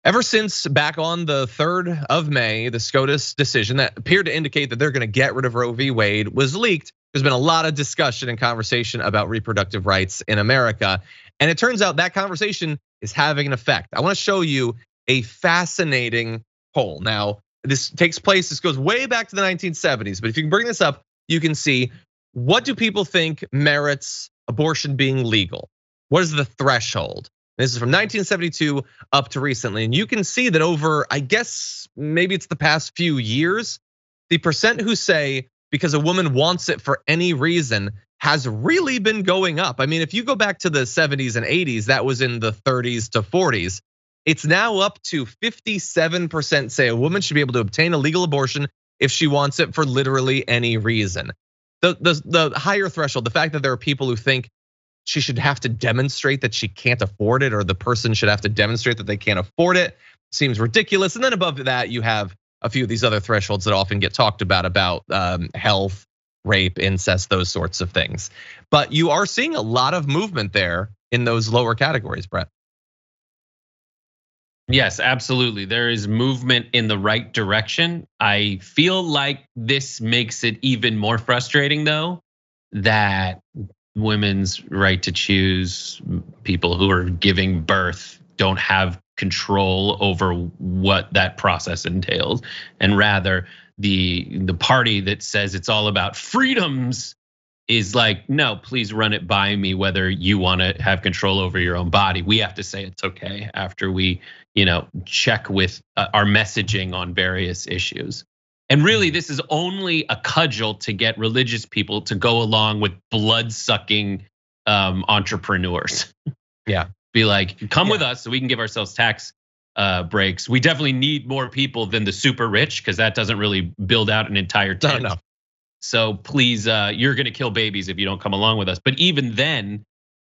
Ever since back on the 3rd of May, the SCOTUS decision that appeared to indicate that they're going to get rid of Roe v. Wade was leaked. There's been a lot of discussion and conversation about reproductive rights in America. And it turns out that conversation is having an effect. I want to show you a fascinating poll. Now, this goes way back to the 1970s, but if you can bring this up, you can see, what do people think merits abortion being legal? What is the threshold? This is from 1972 up to recently. And you can see that over, I guess, maybe it's the past few years, the percent who say because a woman wants it for any reason has really been going up. I mean, if you go back to the 70s and 80s, that was in the 30s to 40s. It's now up to 57% say a woman should be able to obtain a legal abortion if she wants it for literally any reason. The higher threshold, the fact that there are people who think she should have to demonstrate that she can't afford it, or the person should have to demonstrate that they can't afford it, seems ridiculous. And then above that, you have a few of these other thresholds that often get talked about health, rape, incest, those sorts of things. But you are seeing a lot of movement there in those lower categories, Brett. Yes, absolutely. There is movement in the right direction. I feel like this makes it even more frustrating, though, that women's right to choose, people who are giving birth, don't have control over what that process entails, and rather the party that says it's all about freedoms is like, no, please run it by me whether you want to have control over your own body. We have to say it's okay after we, check with our messaging on various issues. And really, this is only a cudgel to get religious people to go along with blood-sucking entrepreneurs. Yeah. Be like, come with us so we can give ourselves tax breaks. We definitely need more people than the super rich, because that doesn't really build out an entire tent. No. So please, you're gonna kill babies if you don't come along with us. But even then,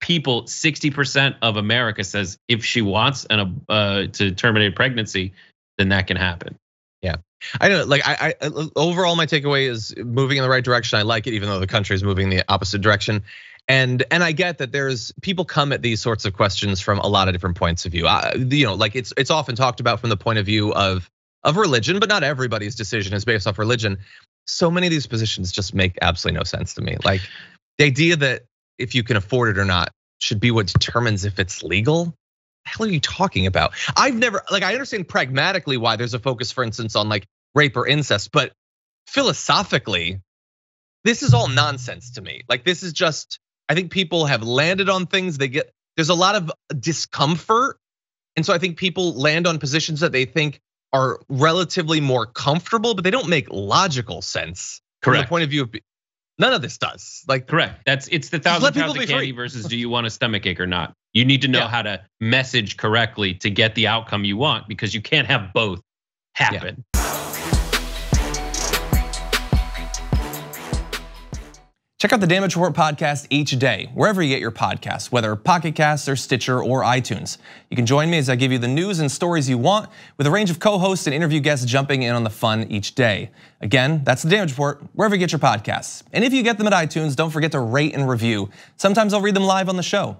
people, 60% of America says if she wants to terminate pregnancy, then that can happen. Yeah, I know. Like, I overall, my takeaway is moving in the right direction. I like it, even though the country is moving in the opposite direction. And I get that there's people come at these sorts of questions from a lot of different points of view. Like it's often talked about from the point of view of religion, but not everybody's decision is based off religion. So many of these positions just make absolutely no sense to me. Like the idea that if you can afford it or not should be what determines if it's legal. What the hell are you talking about? I understand pragmatically why there's a focus, for instance, on like rape or incest, but philosophically, this is all nonsense to me. Like this is just, I think people have landed on things. There's a lot of discomfort. And so I think people land on positions that they think are relatively more comfortable, but they don't make logical sense. Correct. From the point of view of, none of this does. Like, correct. It's the 1,000 pounds of candy versus do you want a stomachache or not? You need to know how to message correctly to get the outcome you want, because you can't have both happen. Yeah. Check out the Damage Report podcast each day, wherever you get your podcasts, whether Pocket Casts or Stitcher or iTunes. You can join me as I give you the news and stories you want, with a range of co-hosts and interview guests jumping in on the fun each day. Again, that's the Damage Report, wherever you get your podcasts. And if you get them at iTunes, don't forget to rate and review. Sometimes I'll read them live on the show.